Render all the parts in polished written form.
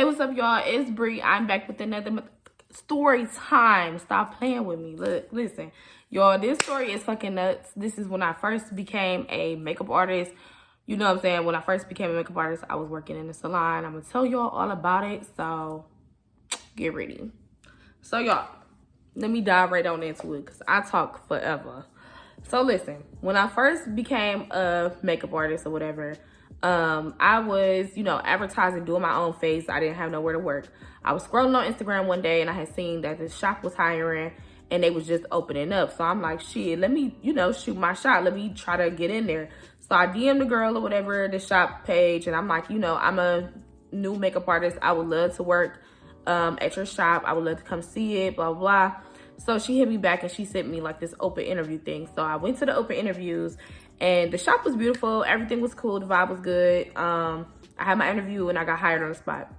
Hey, what's up, y'all? It's Bree. I'm back with another story time. Stop playing with me. Look, listen, y'all, this story is fucking nuts. This is when I first became a makeup artist. You know what I'm saying? When I first became a makeup artist, I was working in the salon. I'm gonna tell y'all all about it, so get ready. So, y'all, let me dive right on into it because I talk forever. So, listen, when I first became a makeup artist or whatever, I was, advertising, doing my own face. I didn't have nowhere to work. I was scrolling on Instagram one day and I had seen that this shop was hiring and they was just opening up. So I'm like, shit, let me, shoot my shot. Let me try to get in there. So I DM'd the girl or whatever, the shop page. And I'm like, I'm a new makeup artist. I would love to work at your shop. I would love to come see it, blah, blah. So she hit me back and she sent me like this open interview thing. So I went to the open interviews and the shop was beautiful. Everything was cool. The vibe was good. I had my interview and I got hired on the spot.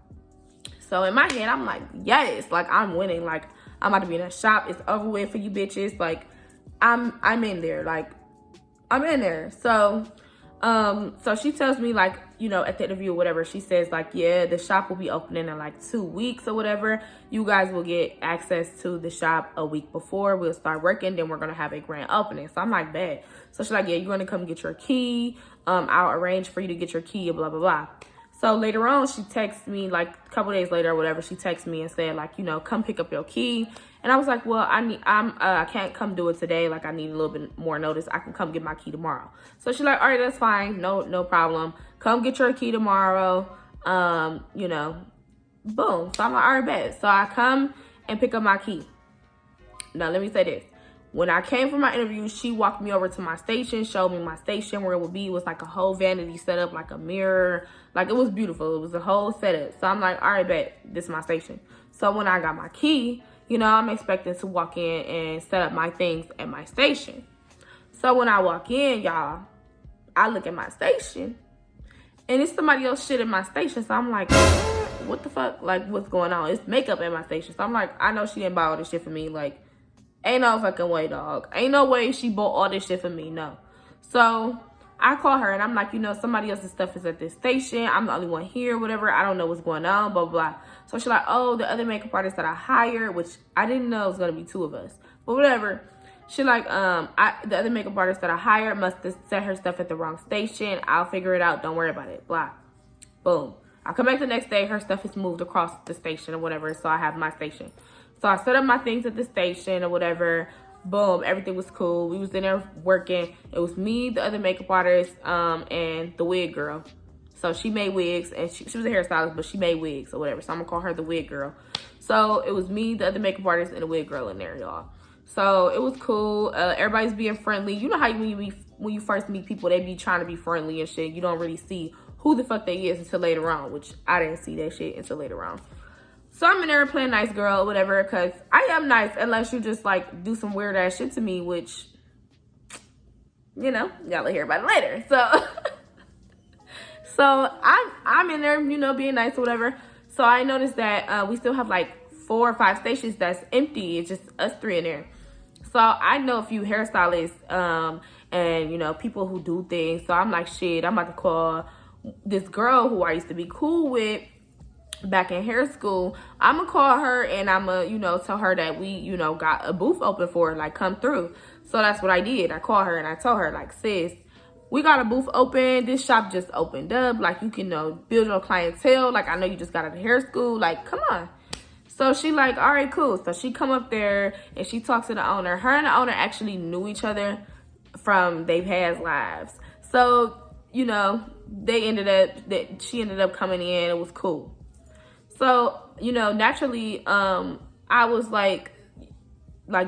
So in my head, I'm like, yes, like I'm winning. Like I'm about to be in a shop. It's over with for you bitches. Like I'm in there. Like I'm in there. So she tells me like, at the interview or whatever, she says like, yeah, the shop will be opening in like 2 weeks or whatever. You guys will get access to the shop a week before. We'll start working. Then we're going to have a grand opening. So I'm like, bet. So she's like, yeah, you're going to come get your key. I'll arrange for you to get your key, blah, blah, blah. So later on, she texts me like a couple days later or whatever. She texts me and said like, come pick up your key. And I was like, well, I can't come do it today. Like I need a little bit more notice. I can come get my key tomorrow. So she's like, all right, that's fine. No problem. Come get your key tomorrow. Boom. So I'm like, all right, bet. So I come and pick up my key. Now, let me say this. When I came for my interview, she walked me over to my station, showed me my station where it would be. It was like a whole vanity setup, like a mirror. Like it was beautiful. It was a whole setup. So I'm like, all right, bet, this is my station. So when I got my key, I'm expecting to walk in and set up my things at my station. So when I walk in, y'all, I look at my station and it's somebody else shit at my station. So I'm like, what the fuck? Like, what's going on? It's makeup at my station. So I'm like, I know she didn't buy all this shit for me. Like, ain't no fucking way, dog. Ain't no way she bought all this shit for me. No. So I call her and I'm like, somebody else's stuff is at this station. I'm the only one here, whatever. I don't know what's going on, blah, blah. So she's like, oh, the other makeup artist that I hired, which I didn't know it was going to be 2 of us. But whatever. She like, the other makeup artist that I hired must have set her stuff at the wrong station. I'll figure it out. Don't worry about it. Blah. Boom. I come back the next day. Her stuff is moved across the station or whatever. So I have my station. So I set up my things at the station or whatever. Boom. Everything was cool. We was in there working. It was me, the other makeup artist, and the wig girl. So she made wigs and she was a hairstylist, but she made wigs or whatever. So I'm gonna call her the wig girl. So it was me, the other makeup artist, and the wig girl in there, y'all. So it was cool. Everybody's being friendly. You know how when you first meet people, they be trying to be friendly and shit. You don't really see who the fuck they is until later on, which I didn't see that shit until later on. So I'm in there playing nice girl or whatever, because I am nice unless you just like do some weird ass shit to me, which, y'all will hear about it later. So I'm in there, being nice or whatever. So I noticed that we still have like 4 or 5 stations that's empty. It's just us 3 in there. So I know a few hairstylists and, people who do things. So I'm like, shit, I'm about to call this girl who I used to be cool with back in hair school. I'm gonna call her and I'm gonna, tell her that we, got a booth open for her, like come through. So that's what I did. I called her and I told her like, sis, we got a booth open. This shop just opened up. Like you can build your clientele. Like I know you just got out of hair school. Like, come on. So she like, all right, cool. So she come up there and she talks to the owner. Her and the owner actually knew each other from their past lives. So, she ended up coming in. It was cool. So, naturally, I was like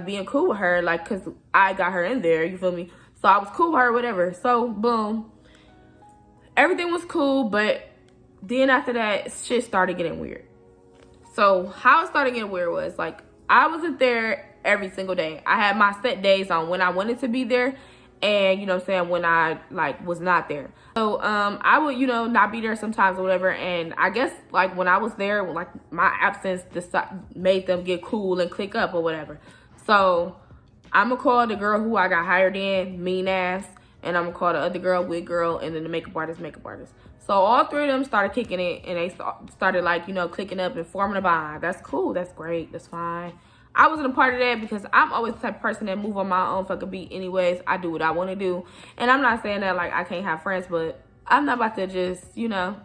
being cool with her, like, cause I got her in there, you feel me? So I was cool with her, whatever. So boom, everything was cool. But then after that, shit started getting weird. So how it started getting weird was like, I wasn't there every single day. I had my set days on when I wanted to be there and, when I was not there. So I would, not be there sometimes or whatever. And I guess like when I was there, like my absence made them get cool and click up or whatever. So I'm gonna call the girl who I got hired in, mean ass, and I'm gonna call the other girl, wig girl, and then the makeup artist. So all three of them started kicking it, and they started like, you know, clicking up and forming a bond. That's cool. That's great. That's fine. I wasn't a part of that because I'm always the type of person that move on my own fucking beat anyways. I do what I want to do. And I'm not saying that like I can't have friends, but I'm not about to just, you know,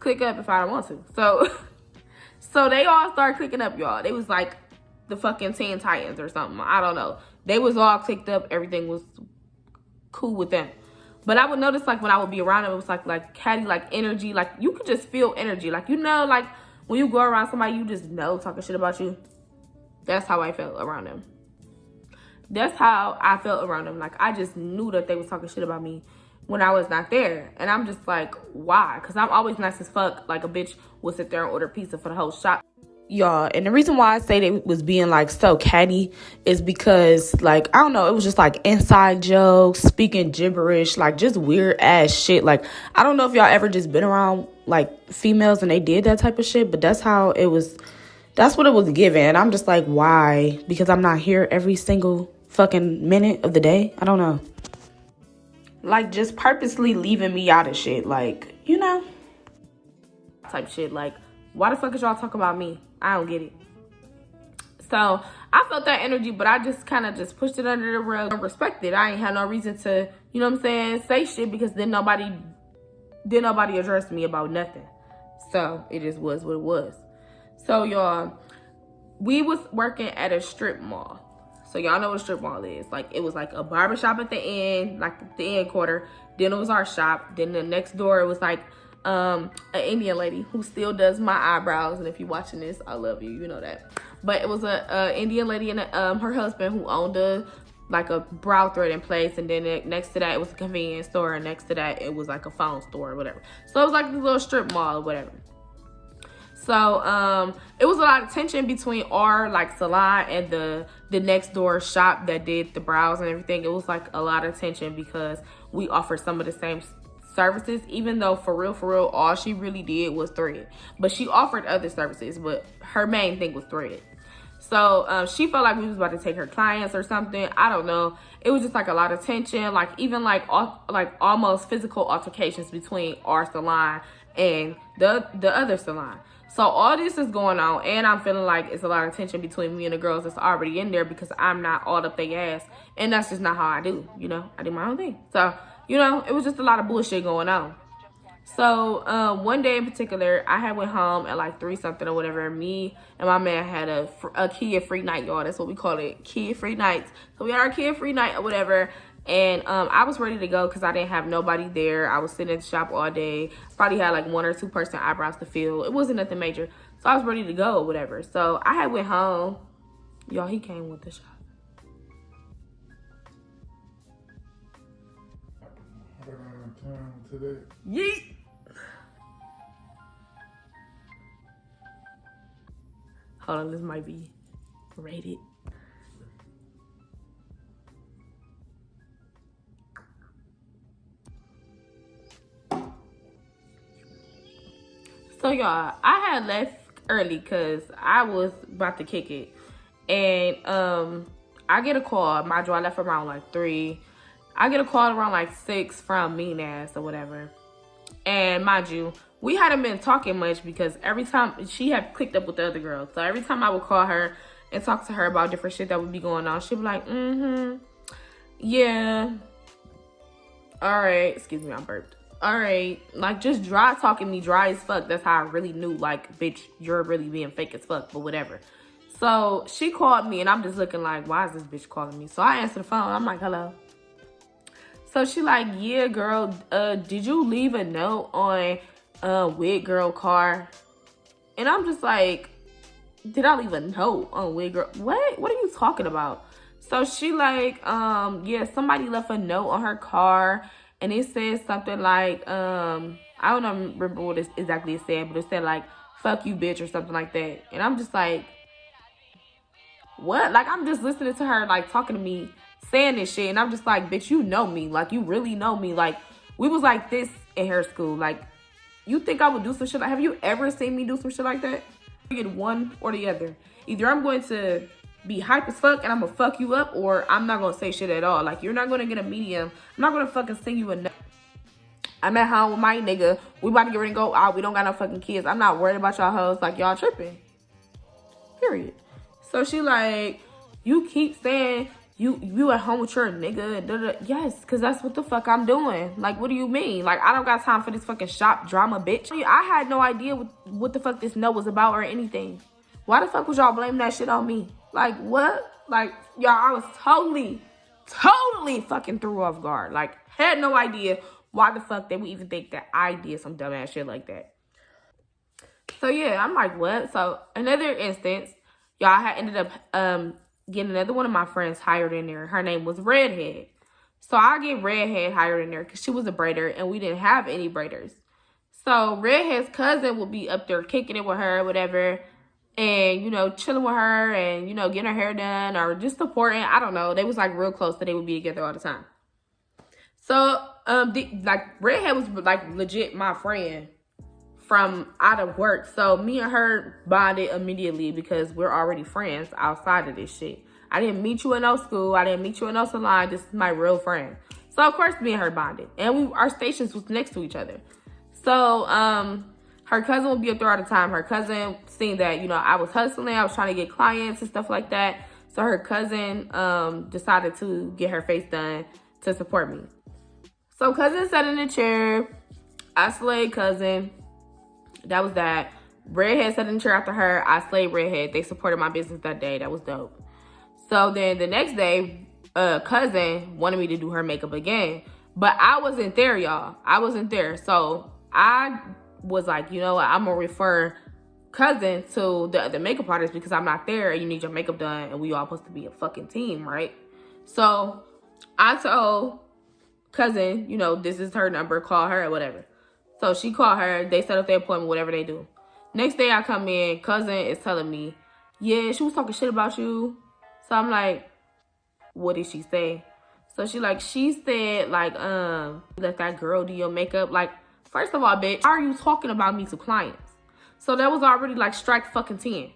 click up if I don't want to. So they all started clicking up, y'all. They was like the fucking Teen Titans or something. I don't know. They was all clicked up. Everything was cool with them. But I would notice, like, when I would be around them, it was like catty, like, energy. Like, you could just feel energy. Like, you know, like, when you go around somebody, you just know talking shit about you. That's how I felt around them. That's how I felt around them. Like, I just knew that they was talking shit about me when I was not there. And I'm just like, why? Because I'm always nice as fuck. Like, a bitch would sit there and order pizza for the whole shop. Y'all, and the reason why I say they was being like so catty is because, like, I don't know, it was just like inside jokes, speaking gibberish, like just weird ass shit. Like, I don't know if y'all ever just been around like females and they did that type of shit, but that's how it was. That's what it was given. And I'm just like, why? Because I'm not here every single fucking minute of the day. I don't know. Like, just purposely leaving me out of shit, like, you know, type shit. Like, why the fuck is y'all talking about me? I don't get it. So I felt that energy, but I just kind of just pushed it under the rug and respected. I ain't had no reason to, you know what I'm saying, say shit, because then nobody addressed me about nothing. So it just was what it was. So y'all, we was working at a strip mall. So y'all know what a strip mall is. Like, it was like a barbershop at the end, like the end quarter. Then it was our shop. Then the next door, it was like an Indian lady who still does my eyebrows. And if you're watching this, I love you. You know that. But it was a Indian lady and her husband who owned a brow threading place. And then next to that, it was a convenience store. And next to that, it was like a phone store or whatever. So it was like this little strip mall or whatever. So it was a lot of tension between our like salon and the next door shop that did the brows and everything. It was like a lot of tension because we offered some of the same services, even though for real, all she really did was thread. But she offered other services, but her main thing was thread. So she felt like we was about to take her clients or something. I don't know. It was just like a lot of tension, like even like almost physical altercations between our salon and the other salon. So all this is going on, and I'm feeling like it's a lot of tension between me and the girls that's already in there because I'm not all up their ass, and that's just not how I do. You know, I do my own thing. So, you know, it was just a lot of bullshit going on. So one day in particular, I had went home at like 3-something or whatever. Me and my man had a kid free night, y'all. That's what we call it, kid free nights. So we had our kid free night or whatever. And I was ready to go because I didn't have nobody there. I was sitting at the shop all day. Probably had like 1 or 2 person eyebrows to fill. It wasn't nothing major. So I was ready to go or whatever. So I had went home. Y'all, he came with the shop. Yeet. Hold on, this might be rated. So y'all, I had left early because I was about to kick it. And I get a call. Mind you, I left around like 3. I get a call around like 6 from mean ass or whatever. And mind you, we hadn't been talking much because every time she had clicked up with the other girls. So every time I would call her and talk to her about different shit that would be going on, she'd be like, yeah. All right. Excuse me, I burped. All right. Like, just dry talking me, dry as fuck. That's how I really knew, like, bitch, you're really being fake as fuck, but whatever. So she called me and I'm just looking like, why is this bitch calling me? So I answer the phone. I'm like, hello. So she like, yeah, girl, did you leave a note on Wig Girl car? And I'm just like, did I leave a note on Wig Girl? What are you talking about? So she like, yeah, somebody left a note on her car and it says something like, I don't remember what exactly it said, but it said like, fuck you, bitch, or something like that. And I'm just like, what? Like, I'm just listening to her, like, talking to me, saying this shit, and I'm just like, bitch, you know me. Like, you really know me. Like, we was like this in hair school. Like, you think I would do some shit? Like, have you ever seen me do some shit like that? Get one or the other. Either I'm going to be hype as fuck and I'm gonna fuck you up, or I'm not gonna say shit at all. Like, you're not gonna get a medium. I'm not gonna fucking sing you a note. I'm at home with my nigga. We about to get ready to go out. We don't got no fucking kids. I'm not worried about y'all hoes. Like, y'all tripping. Period. So she like, you keep saying you at home with your nigga. Da, da. Yes, because that's what the fuck I'm doing. Like, what do you mean? Like, I don't got time for this fucking shop drama, bitch. I had no idea what the fuck this note was about or anything. Why the fuck was y'all blaming that shit on me? Like, what? Like, y'all, I was totally fucking threw off guard. Like, had no idea why the fuck they would even think that I did some dumbass shit like that. So, yeah, I'm like, what? So, another instance, y'all, I had ended up getting another one of my friends hired in there. Her name was Redhead. So, I get Redhead hired in there because she was a braider and we didn't have any braiders. So, Redhead's cousin would be up there kicking it with her, whatever, and, you know, chilling with her and, you know, getting her hair done or just supporting. I don't know. They was, like, real close, so they would be together all the time. So, Redhead was, like, legit my friend from out of work. So, me and her bonded immediately because we're already friends outside of this shit. I didn't meet you in no school. I didn't meet you in no salon. This is my real friend. So, of course, me and her bonded. And our stations was next to each other. So, her cousin would be up there all the time. Her cousin seen that, you know, I was hustling. I was trying to get clients and stuff like that. So, her cousin decided to get her face done to support me. So, cousin sat in the chair. I slayed cousin. That was that. Redhead sat in the chair after her. I slayed Redhead. They supported my business that day. That was dope. So, then the next day, cousin wanted me to do her makeup again. But I wasn't there, y'all. I wasn't there. So, I was like, you know what? I'm going to refer cousin to the other makeup artist because I'm not there and you need your makeup done and we all supposed to be a fucking team, right? So, I told cousin, you know, this is her number, call her or whatever. So she called her, they set up their appointment, whatever they do. Next day I come in, cousin is telling me, yeah, she was talking shit about you. So I'm like, what did she say? So she said, like, let that girl do your makeup. Like, first of all, bitch, why are you talking about me to clients? So that was already like strike fucking 10.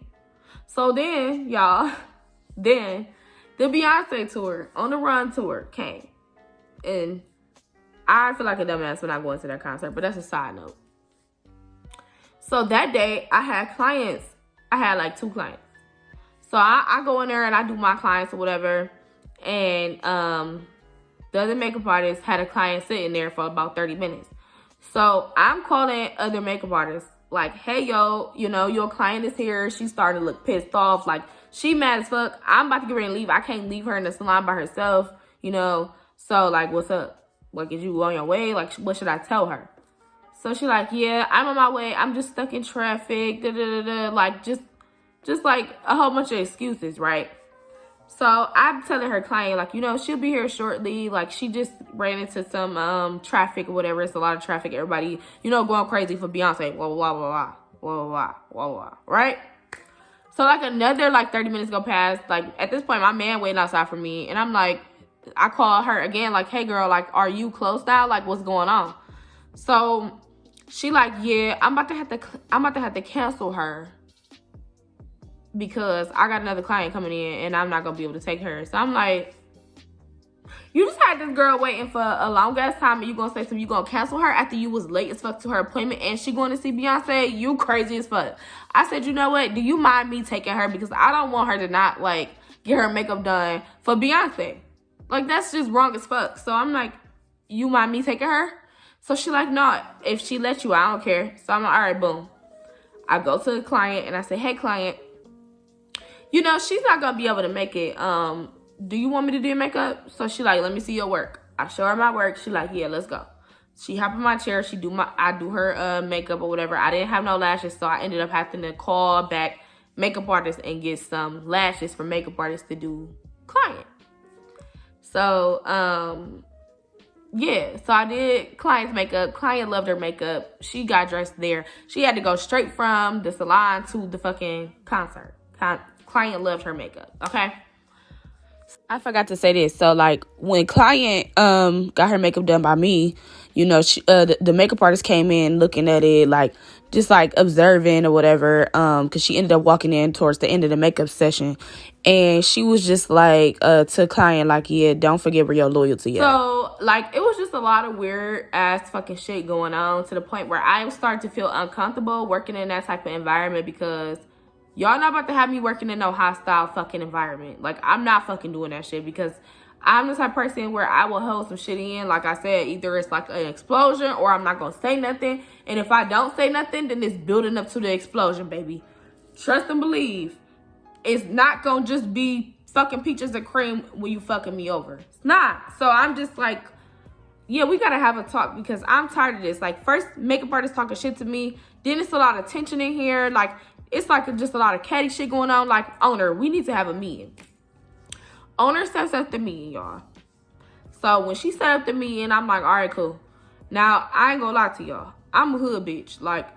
So then, y'all, the Beyonce tour, On the Run tour came. And I feel like a dumbass when I go into that concert, but that's a side note. So that day, I had clients. I had like 2 clients. So I go in there and I do my clients or whatever. And the other makeup artist had a client sitting there for about 30 minutes. So I'm calling other makeup artists like, hey, yo, you know, your client is here. She's starting to look pissed off. Like, she mad as fuck. I'm about to get ready to leave. I can't leave her in the salon by herself, you know. So, like, what's up? Like, is you on your way? Like, what should I tell her? So she like, yeah, I'm on my way. I'm just stuck in traffic. Da, da, da, da. Like, just like a whole bunch of excuses, right? So I'm telling her client, like, you know, she'll be here shortly. Like, she just ran into some traffic or whatever. It's a lot of traffic. Everybody, you know, going crazy for Beyonce. Blah, blah, blah, blah, blah, blah, blah, blah, right? So, like, another, like, 30 minutes go past. Like, at this point, my man waiting outside for me. And I'm like, I call her again, like, hey, girl, like, are you close now? Like, what's going on? So she like, yeah, I'm about to have to cancel her because I got another client coming in and I'm not going to be able to take her. So I'm like, you just had this girl waiting for a long ass time and you going to say something, you going to cancel her after you was late as fuck to her appointment and she going to see Beyonce? You crazy as fuck. I said, you know what? Do you mind me taking her? Because I don't want her to not, like, get her makeup done for Beyonce. Like, that's just wrong as fuck. So I'm like, you mind me taking her? So she like, no, if she lets you, I don't care. So I'm like, all right, boom. I go to the client and I say, hey, client, you know, she's not going to be able to make it. Do you want me to do your makeup? So she like, let me see your work. I show her my work. She like, yeah, let's go. She hop in my chair. I do her makeup or whatever. I didn't have no lashes, so I ended up having to call back makeup artists and get some lashes for makeup artists to do client. So, yeah, so I did client's makeup. Client loved her makeup. She got dressed there. She had to go straight from the salon to the fucking concert. Client loved her makeup, okay? I forgot to say this. So, like, when client got her makeup done by me, you know, she, the makeup artist came in looking at it, like, just like observing or whatever, because she ended up walking in towards the end of the makeup session, and she was just like to the client, like, yeah, don't forget where your loyalty is. So like, it was just a lot of weird ass fucking shit going on, to the point where I started to feel uncomfortable working in that type of environment, because y'all not about to have me working in no hostile fucking environment. Like, I'm not fucking doing that shit, because I'm the type of person where I will hold some shit in. Like I said, either it's like an explosion or I'm not going to say nothing. And if I don't say nothing, then it's building up to the explosion, baby. Trust and believe. It's not going to just be fucking peaches and cream when you fucking me over. It's not. So I'm just like, yeah, we got to have a talk, because I'm tired of this. Like, first, makeup artist talking shit to me. Then it's a lot of tension in here. Like, it's like just a lot of catty shit going on. Like, owner, we need to have a meeting. Owner sets up the meeting, y'all. So when she set up the meeting, I'm like, all right, cool. Now, I ain't gonna lie to y'all. I'm a hood bitch. Like,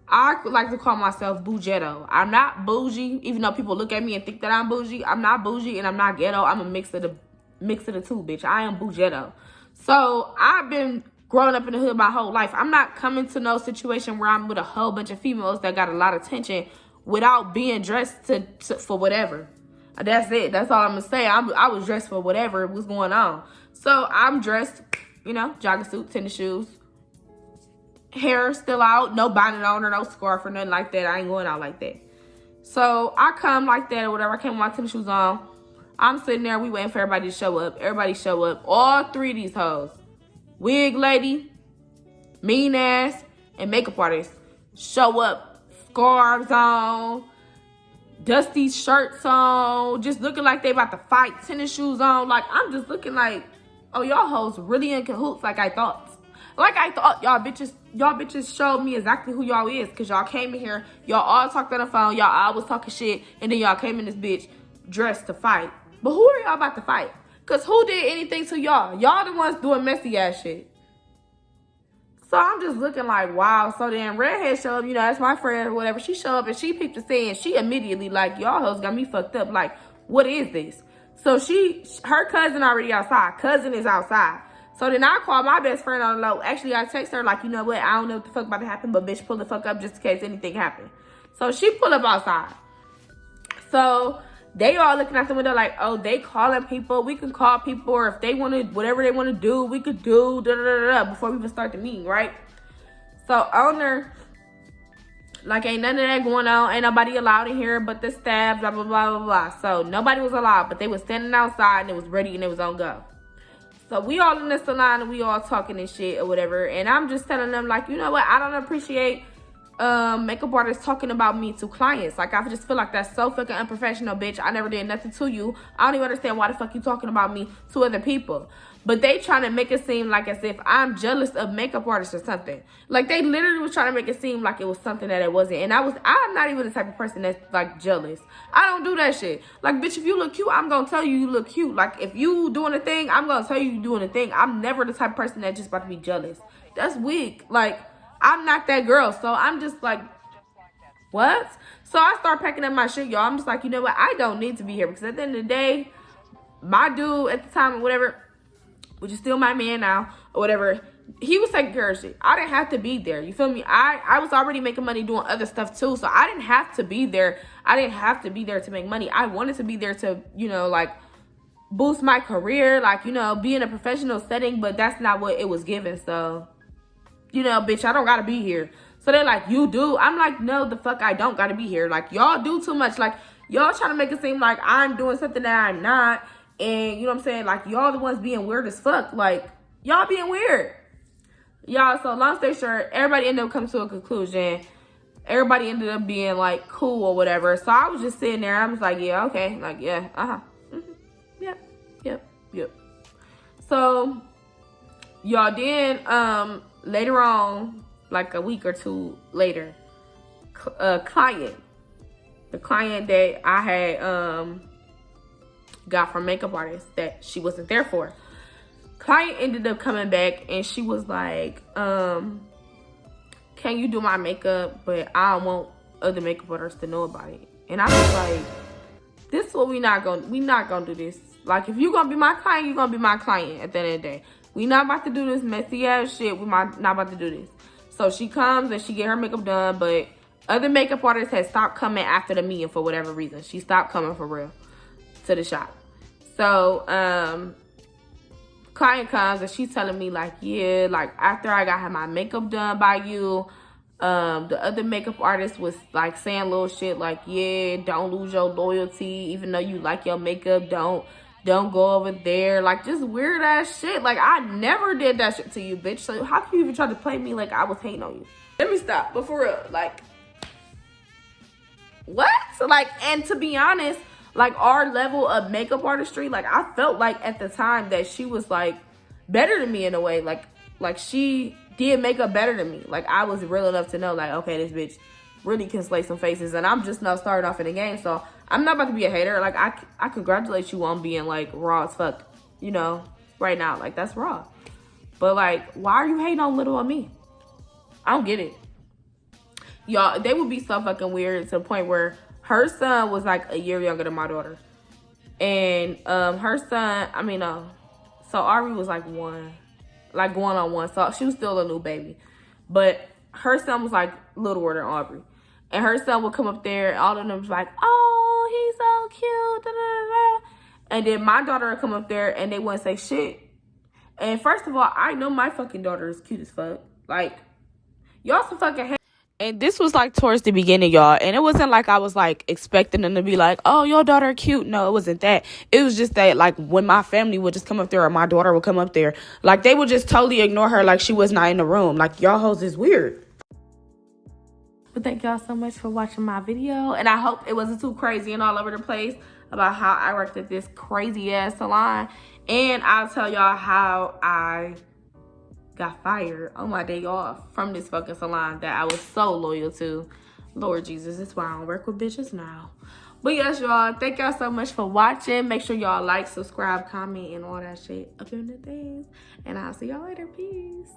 I like to call myself bougetto. I'm not bougie, even though people look at me and think that I'm bougie. I'm not bougie and I'm not ghetto. I'm a mix of the two, bitch. I am bougetto. So I've been growing up in the hood my whole life. I'm not coming to no situation where I'm with a whole bunch of females that got a lot of tension without being dressed for whatever. That's it. That's all I'm gonna say. I was dressed for whatever was going on. So I'm dressed, you know, jogging suit, tennis shoes, hair still out, no bonnet on or no scarf or nothing like that. I ain't going out like that. So I come like that or whatever. I came with my tennis shoes on. I'm sitting there. We waiting for everybody to show up. Everybody show up. All three of these hoes, wig lady, mean ass, and makeup artist, show up. Scarves on, dusty shirts on, just looking like they about to fight, tennis shoes on. Like, I'm just looking like, oh, y'all hoes really in cahoots like I thought. Like I thought y'all bitches showed me exactly who y'all is, because y'all came in here, y'all all talked on the phone, y'all all was talking shit, and then y'all came in this bitch dressed to fight. But who are y'all about to fight? Because who did anything to y'all? Y'all the ones doing messy ass shit. So I'm just looking like, wow. So then Redhead showed up, you know, that's my friend or whatever. She showed up and she peeped the scene, and she immediately like, y'all hoes got me fucked up. Like, what is this? So her cousin already outside. Cousin is outside. So then I called my best friend on the low. Actually, I text her like, you know what? I don't know what the fuck about to happen, but bitch, pull the fuck up just in case anything happened. So she pulled up outside. So they all looking out the window like, oh, they calling people. We can call people, or if they want to, whatever they want to do, we could do, before we even start the meeting, right? So owner, like, ain't none of that going on. Ain't nobody allowed in here but the staff, blah, blah, blah, blah, blah. So nobody was allowed, but they was standing outside and it was ready and it was on go. So we all in the salon and we all talking and shit or whatever. And I'm just telling them like, you know what? I don't appreciate makeup artists talking about me to clients. Like, I just feel like that's so fucking unprofessional, bitch. I never did nothing to you. I don't even understand why the fuck you talking about me to other people. But they trying to make it seem like as if I'm jealous of makeup artists or something. Like, they literally was trying to make it seem like it was something that it wasn't. And I'm not even the type of person that's like jealous. I don't do that shit. Like, bitch, if you look cute, I'm gonna tell you you look cute. Like, if you doing a thing, I'm gonna tell you you doing a thing. I'm never the type of person that's just about to be jealous. That's weak. Like, I'm not that girl. So I'm just like, what? So I start packing up my shit, y'all. I'm just like, you know what? I don't need to be here, because at the end of the day, my dude at the time or whatever, which is still my man now or whatever, he was taking care of shit. I didn't have to be there. You feel me? I was already making money doing other stuff too. So I didn't have to be there. I didn't have to be there to make money. I wanted to be there to, you know, like, boost my career, like, you know, be in a professional setting, but that's not what it was given. So, you know, bitch, I don't gotta be here. So they're like, you do? I'm like, no, the fuck, I don't gotta be here. Like, y'all do too much. Like, y'all trying to make it seem like I'm doing something that I'm not. And, you know what I'm saying? Like, y'all the ones being weird as fuck. Like, y'all being weird. Y'all, so long story short, everybody ended up coming to a conclusion. Everybody ended up being, like, cool or whatever. So I was just sitting there. I was like, yeah, okay. Like, yeah, Yep. So, y'all, then, later on, like a week or two later, the client that I had, got from makeup artist that she wasn't there for. Client ended up coming back and she was like, can you do my makeup? But I don't want other makeup artists to know about it. And I was like, this is what we not gonna do this. Like, if you gonna be my client, you gonna be my client at the end of the day. We not about to do this messy ass shit. We not about to do this. So she comes and she get her makeup done, but other makeup artists had stopped coming after the meeting for whatever reason. She stopped coming for real to the shop. So client comes and she's telling me like, yeah, like after I got my makeup done by you, the other makeup artist was like saying little shit like, yeah, don't lose your loyalty, even though you like your makeup, don't go over there. Like just weird ass shit. Like I never did that shit to you, bitch. So how can you even try to play me like I was hating on you? Let me stop, but for real, like what? Like, and to be honest, like our level of makeup artistry, like I felt like at the time that she was like better than me in a way. Like she did makeup better than me. Like I was real enough to know like, okay, this bitch really can slay some faces, and I'm just now starting off in the game, so I'm not about to be a hater. Like I congratulate you on being like raw as fuck, you know, right now. Like that's raw. But like, why are you hating on little on me? I don't get it. Y'all, they would be so fucking weird to the point where her son was like a year younger than my daughter. And her son, so Ari was like one, like going on one. So she was still a new baby. But her son was like littler than Aubrey. And her son would come up there and all of them was like, oh, he's so cute. Da, da, da. And then my daughter would come up there and they wouldn't say shit. And first of all, I know my fucking daughter is cute as fuck. Like, y'all some fucking hate. And this was like towards the beginning, y'all. And it wasn't like I was like expecting them to be like, oh, your daughter cute. No, it wasn't that. It was just that like when my family would just come up there or my daughter would come up there, like they would just totally ignore her like she was not in the room. Like y'all hoes is weird. But thank y'all so much for watching my video. And I hope it wasn't too crazy and all over the place about how I worked at this crazy ass salon. And I'll tell y'all how I got fired on my day off from this fucking salon that I was so loyal to. Lord Jesus, that's why I don't work with bitches now. But yes, y'all, thank y'all so much for watching. Make sure y'all like, subscribe, comment, and all that shit up in the things. And I'll see y'all later. Peace.